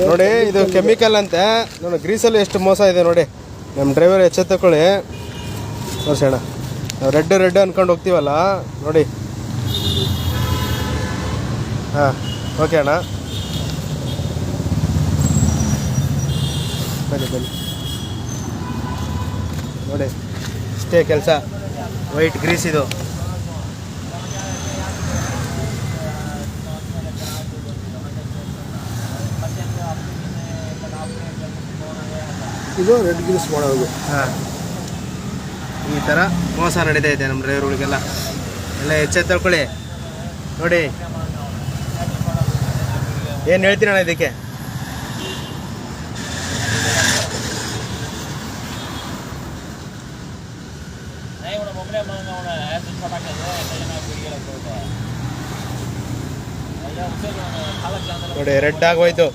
ನೋಡಿ ಇದು ಕೆಮಿಕಲ್ ಅಂತೆ ನೋಡಿ. ಗ್ರೀಸಲ್ಲಿ ಎಷ್ಟು ಮೋಸ ಇದೆ ನೋಡಿ. ನಮ್ಮ ಡ್ರೈವರ್ ಎಚ್ಚೆತ್ತಕೊಳ್ಳಿ ತೋರಿಸೋಣ. ನಾವು ರೆಡ್ ಅಂದ್ಕೊಂಡು ಹೋಗ್ತೀವಲ್ಲ ನೋಡಿ. ಹಾಂ ಓಕೆ ಅಣ್ಣ, ಬನ್ನಿ ನೋಡಿ. ಇಷ್ಟೇ ಕೆಲಸ. ವೈಟ್ ಗ್ರೀಸ್ ಇದು. ಇದು ರೆಡ್ ಗ್ರೀಸ್ ಮಾಡೋದು. ಹಾಂ, ಈ ಥರ ಮೋಸ ನಡೀತಾ ಇದೆ ನಮ್ಮ ಡ್ರೈವರ್ಗಳಿಗೆಲ್ಲ. ಎಲ್ಲ ಎಚ್ಚೆತ್ತಳ್ಕೊಳ್ಳಿ ನೋಡಿ. ಏನು ಹೇಳ್ತೀರಣ್ಣ ಇದಕ್ಕೆ? ನೋಡಿ ರೆಡ್ ಆಗೋಯ್ತು.